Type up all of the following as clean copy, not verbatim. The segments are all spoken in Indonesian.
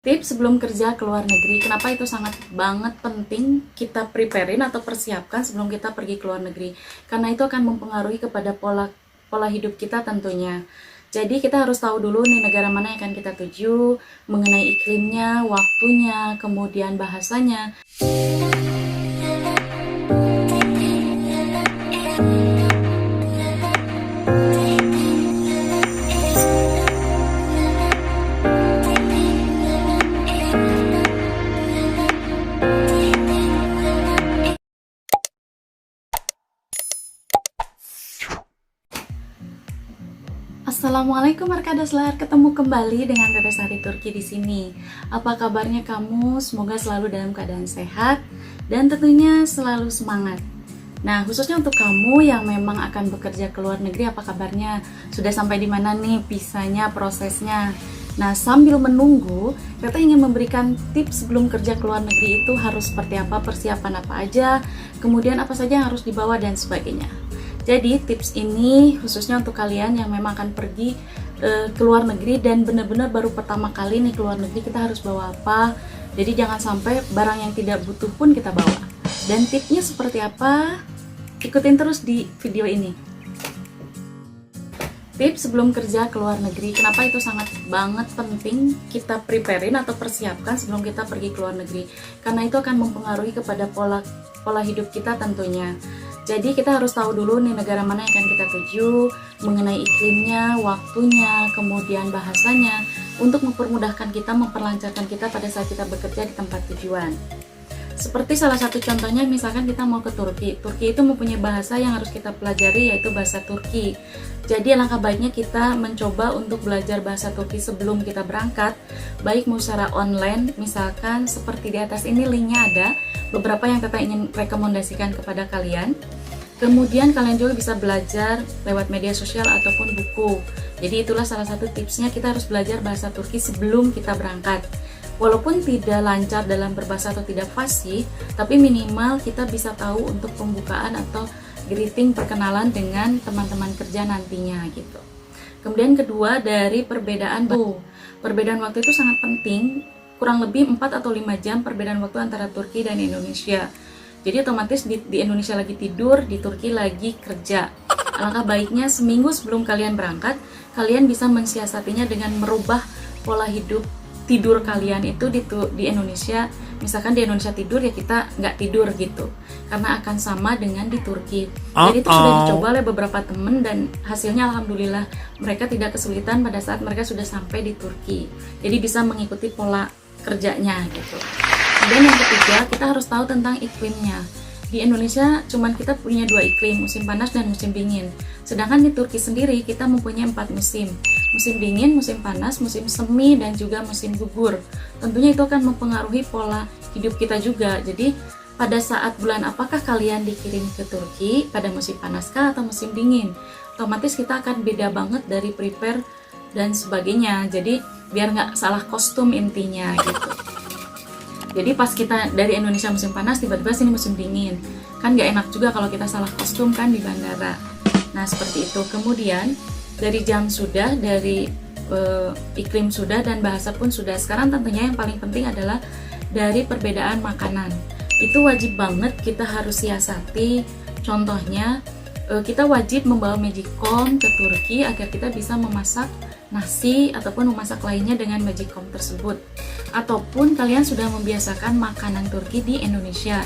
Tips sebelum kerja ke luar negeri, kenapa itu sangat banget penting kita preparein atau persiapkan sebelum kita pergi ke luar negeri. Karena itu akan mempengaruhi kepada pola hidup kita tentunya. Jadi kita harus tahu dulu nih negara mana yang akan kita tuju, mengenai iklimnya, waktunya, kemudian bahasanya. Assalamualaikum Arkadaslar, ketemu kembali dengan Bebe Sari Turki di sini. Apa kabarnya kamu? Semoga selalu dalam keadaan sehat dan tentunya selalu semangat. Nah, khususnya untuk kamu yang memang akan bekerja ke luar negeri, apa kabarnya? Sudah sampai di mana nih visanya, prosesnya? Nah, sambil menunggu, kita ingin memberikan tips sebelum kerja ke luar negeri itu harus seperti apa, persiapan apa aja, kemudian apa saja yang harus dibawa dan sebagainya. Jadi tips ini khususnya untuk kalian yang memang akan pergi ke luar negeri dan benar-benar baru pertama kali nih ke luar negeri, kita harus bawa apa. Jadi jangan sampai barang yang tidak butuh pun kita bawa. Dan tipsnya seperti apa? Ikutin terus di video ini. Tips sebelum kerja ke luar negeri, kenapa itu sangat banget penting kita preparein atau persiapkan sebelum kita pergi ke luar negeri. Karena itu akan mempengaruhi kepada pola hidup kita tentunya. Jadi kita harus tahu dulu nih negara mana yang akan kita tuju, mengenai iklimnya, waktunya, kemudian bahasanya, untuk mempermudahkan kita, memperlancarkan kita pada saat kita bekerja di tempat tujuan. Seperti salah satu contohnya, misalkan kita mau ke Turki. Turki itu mempunyai bahasa yang harus kita pelajari, yaitu bahasa Turki. Jadi alangkah baiknya kita mencoba untuk belajar bahasa Turki sebelum kita berangkat, baik mau secara online, misalkan seperti di atas ini linknya ada, beberapa yang Tata ingin rekomendasikan kepada kalian. Kemudian kalian juga bisa belajar lewat media sosial ataupun buku. Jadi itulah salah satu tipsnya, kita harus belajar bahasa Turki sebelum kita berangkat. Walaupun tidak lancar dalam berbahasa atau tidak fasih, tapi minimal kita bisa tahu untuk pembukaan atau greeting, perkenalan dengan teman-teman kerja nantinya gitu. Kemudian kedua, dari perbedaan waktu. Perbedaan waktu itu sangat penting, kurang lebih 4 atau 5 jam perbedaan waktu antara Turki dan Indonesia. Jadi otomatis di Indonesia lagi tidur, di Turki lagi kerja. Alangkah baiknya seminggu sebelum kalian berangkat, kalian bisa mensiasatinya dengan merubah pola hidup tidur kalian itu di Indonesia. Misalkan di Indonesia tidur, ya kita nggak tidur gitu, karena akan sama dengan di Turki. Jadi itu sudah dicoba oleh beberapa temen dan hasilnya alhamdulillah mereka tidak kesulitan pada saat mereka sudah sampai di Turki. Jadi bisa mengikuti pola kerjanya gitu. Dan yang ketiga, kita harus tahu tentang iklimnya. Di Indonesia cuman kita punya 2 iklim, musim panas dan musim dingin. Sedangkan di Turki sendiri kita mempunyai 4 musim. Musim dingin, musim panas, musim semi, dan juga musim gugur. Tentunya itu akan mempengaruhi pola hidup kita juga. Jadi pada saat bulan apakah kalian dikirim ke Turki, pada musim panaskah atau musim dingin? Otomatis kita akan beda banget dari prepare dan sebagainya. Jadi biar nggak salah kostum intinya gitu. Jadi pas kita dari Indonesia musim panas, tiba-tiba sini musim dingin, kan nggak enak juga kalau kita salah kostum kan di bandara. Nah seperti itu. Kemudian dari jam sudah, dari iklim sudah, dan bahasa pun sudah. Sekarang tentunya yang paling penting adalah dari perbedaan makanan. Itu wajib banget kita harus siasati. Contohnya kita wajib membawa magicom ke Turki agar kita bisa memasak nasi ataupun memasak lainnya dengan magicom tersebut. Ataupun kalian sudah membiasakan makanan Turki di Indonesia.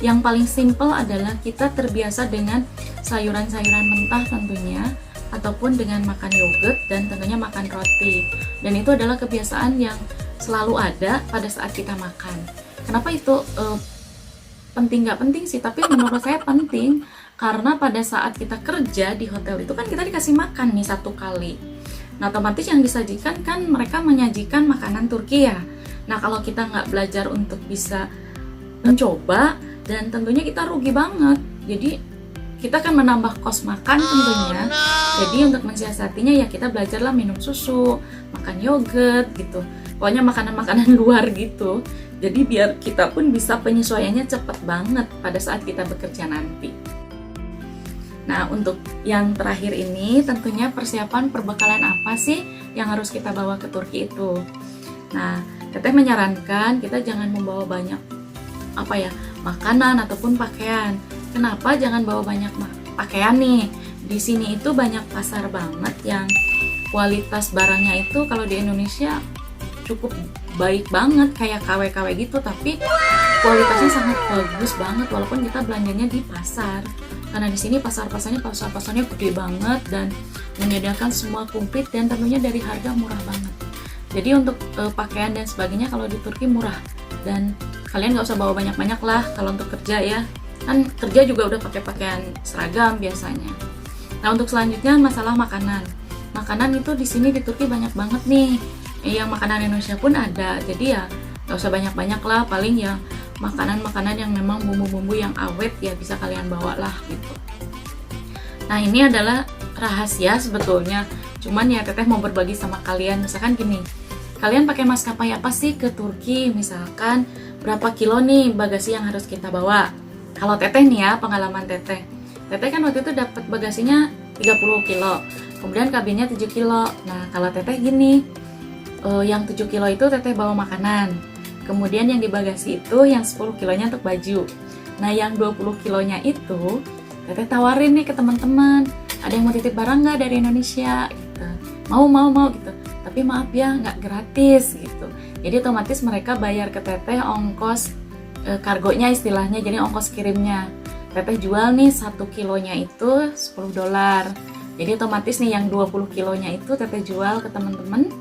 Yang paling simple adalah kita terbiasa dengan sayuran-sayuran mentah tentunya, ataupun dengan makan yogurt dan tentunya makan roti. Dan itu adalah kebiasaan yang selalu ada pada saat kita makan. Kenapa itu penting? Nggak penting sih, tapi menurut saya penting. Karena pada saat kita kerja di hotel itu kan kita dikasih makan nih 1 kali. Nah otomatis yang disajikan kan mereka menyajikan makanan Turki ya. Nah kalau kita nggak belajar untuk bisa mencoba, dan tentunya kita rugi banget. Jadi kita akan menambah kos makan tentunya. Jadi untuk mensiasatinya ya kita belajarlah minum susu, makan yogurt gitu. Pokoknya makanan-makanan luar gitu. Jadi biar kita pun bisa penyesuaiannya cepet banget pada saat kita bekerja nanti. Nah, untuk yang terakhir ini tentunya persiapan perbekalan apa sih yang harus kita bawa ke Turki itu. Nah, Teteh menyarankan kita jangan membawa banyak makanan ataupun pakaian. Kenapa jangan bawa banyak pakaian nih? Di sini itu banyak pasar banget yang kualitas barangnya itu kalau di Indonesia cukup baik banget kayak KW-KW gitu, tapi kualitasnya sangat bagus banget walaupun kita belanjanya di pasar. Karena di sini pasar-pasarnya gede banget dan menyediakan semua komplit dan tentunya dari harga murah banget. Jadi untuk pakaian dan sebagainya kalau di Turki murah, dan kalian nggak usah bawa banyak-banyak lah kalau untuk kerja ya, kan kerja juga udah pakai pakaian seragam biasanya. Nah untuk selanjutnya masalah makanan itu di sini di Turki banyak banget nih, yang makanan Indonesia pun ada, jadi ya nggak usah banyak-banyak lah, paling ya makanan-makanan yang memang bumbu-bumbu yang awet ya bisa kalian bawa lah gitu. Nah ini adalah rahasia sebetulnya, cuman ya teteh mau berbagi sama kalian. Misalkan gini, kalian pakai maskapai apa sih ke Turki, misalkan berapa kilo nih bagasi yang harus kita bawa. Kalau teteh nih ya, pengalaman teteh kan waktu itu dapat bagasinya 30 kilo, kemudian kabinnya 7 kilo. Nah kalau teteh gini, yang 7 kilo itu teteh bawa makanan, kemudian yang di bagasi itu yang 10 kilonya untuk baju. Nah yang 20 kilonya itu teteh tawarin nih ke teman-teman, ada yang mau titip barang nggak dari Indonesia gitu. Mau gitu, tapi maaf ya nggak gratis gitu. Jadi otomatis mereka bayar ke teteh ongkos kargonya istilahnya, jadi ongkos kirimnya. Teteh jual nih 1 kilonya itu $10. Jadi otomatis nih yang 20 kilonya itu teteh jual ke teman-teman.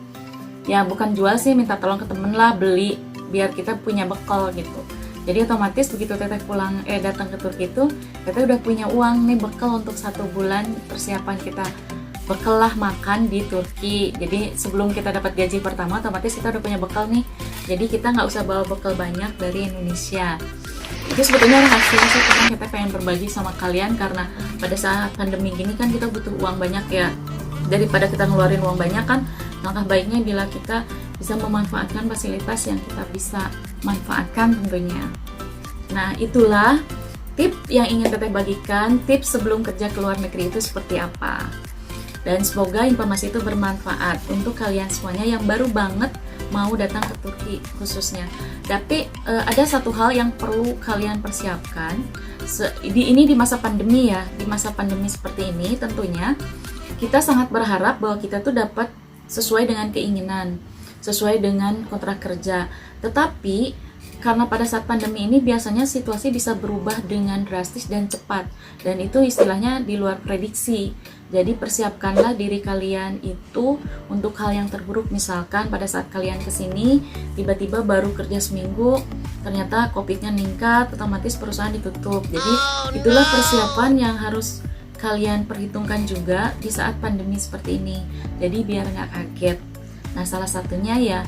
Ya bukan jual sih, minta tolong ke temen lah, beli biar kita punya bekal gitu. Jadi otomatis begitu teteh datang ke Turki itu, teteh udah punya uang nih bekal untuk 1 bulan persiapan kita bekal lah makan di Turki. Jadi sebelum kita dapat gaji pertama, otomatis kita udah punya bekal nih. Jadi kita nggak usah bawa bekal banyak dari Indonesia. Itu sebetulnya rahasia sih, karena kita pengen berbagi sama kalian, karena pada saat pandemi gini kan kita butuh uang banyak ya. Daripada kita ngeluarin uang banyak kan, langkah baiknya bila kita bisa memanfaatkan fasilitas yang kita bisa manfaatkan tentunya. Nah itulah tips yang ingin teteh bagikan, tips sebelum kerja ke luar negeri itu seperti apa. Dan semoga informasi itu bermanfaat untuk kalian semuanya yang baru banget mau datang ke Turki khususnya. Tapi ada satu hal yang perlu kalian persiapkan. Ini di masa pandemi ya, di masa pandemi seperti ini tentunya kita sangat berharap bahwa kita tuh dapat sesuai dengan keinginan, sesuai dengan kontrak kerja. Tetapi karena pada saat pandemi ini biasanya situasi bisa berubah dengan drastis dan cepat, dan itu istilahnya di luar prediksi. Jadi persiapkanlah diri kalian itu untuk hal yang terburuk. Misalkan pada saat kalian kesini tiba-tiba baru kerja seminggu, ternyata COVID-nya meningkat, otomatis perusahaan ditutup. Jadi itulah persiapan yang harus kalian perhitungkan juga di saat pandemi seperti ini. Jadi biar nggak kaget. Nah salah satunya ya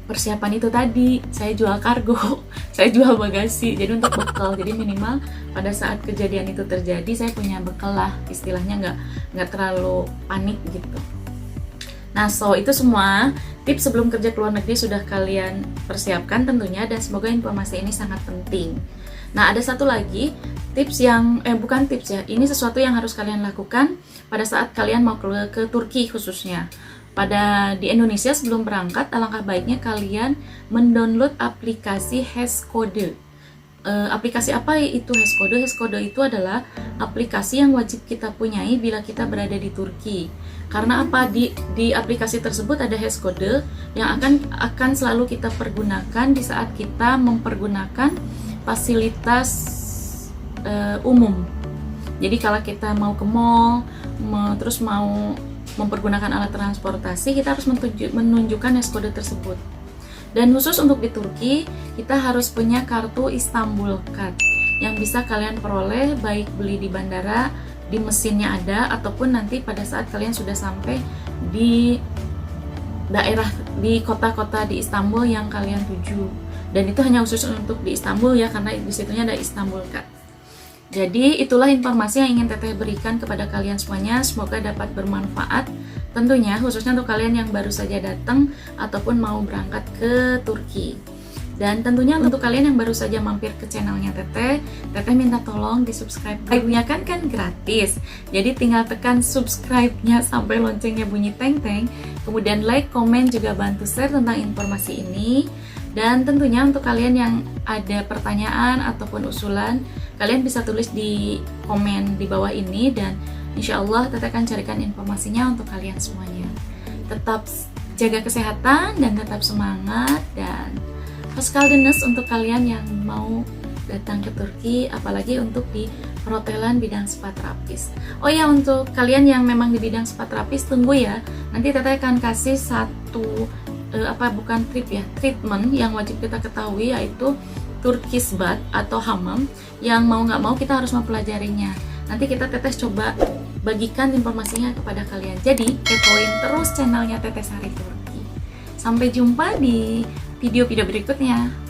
persiapan itu tadi, saya jual kargo, saya jual bagasi, jadi untuk bekal. Jadi minimal pada saat kejadian itu terjadi saya punya bekal lah, istilahnya nggak terlalu panik gitu. Nah itu semua tips sebelum kerja ke luar negeri sudah kalian persiapkan tentunya, dan semoga informasi ini sangat penting. Nah ada satu lagi tips yang bukan tips ya, ini sesuatu yang harus kalian lakukan pada saat kalian mau ke Turki khususnya. Di Indonesia sebelum berangkat, alangkah baiknya kalian mendownload aplikasi HESCODE. Aplikasi apa itu HESCODE? HESCODE itu adalah aplikasi yang wajib kita punyai bila kita berada di Turki. Karena apa? Di aplikasi tersebut ada HESCODE yang akan selalu kita pergunakan di saat kita mempergunakan fasilitas umum. Jadi kalau kita mau ke mall, terus mau mempergunakan alat transportasi, kita harus menunjukkan HESCODE tersebut. Dan khusus untuk di Turki, kita harus punya kartu Istanbul Card yang bisa kalian peroleh baik beli di bandara, di mesinnya ada, ataupun nanti pada saat kalian sudah sampai di daerah, di kota-kota di Istanbul yang kalian tuju. Dan itu hanya khusus untuk di Istanbul ya, karena di situnya ada Istanbul Card. Jadi itulah informasi yang ingin teteh berikan kepada kalian semuanya, semoga dapat bermanfaat tentunya, khususnya untuk kalian yang baru saja datang ataupun mau berangkat ke Turki. Dan tentunya untuk kalian yang baru saja mampir ke channelnya Teteh minta tolong di subscribe. Like-nya kan gratis, jadi tinggal tekan subscribe-nya sampai loncengnya bunyi teng-teng. Kemudian like, komen, juga bantu share tentang informasi ini. Dan tentunya untuk kalian yang ada pertanyaan ataupun usulan, kalian bisa tulis di komen di bawah ini, dan insya Allah Teteh akan carikan informasinya untuk kalian semuanya. Tetap jaga kesehatan dan tetap semangat, dan Hoşgeldiniz untuk kalian yang mau datang ke Turki, apalagi untuk di perhotelan bidang spa terapis. Oh ya, untuk kalian yang memang di bidang spa terapis, tunggu ya. Nanti Teteh akan kasih satu treatment yang wajib kita ketahui, yaitu Turkish bath atau hamam, yang mau nggak mau kita harus mempelajarinya. Nanti kita coba bagikan informasinya kepada kalian. Jadi kepoin terus channelnya Teteh Sari Turki. Sampai jumpa di video-video berikutnya.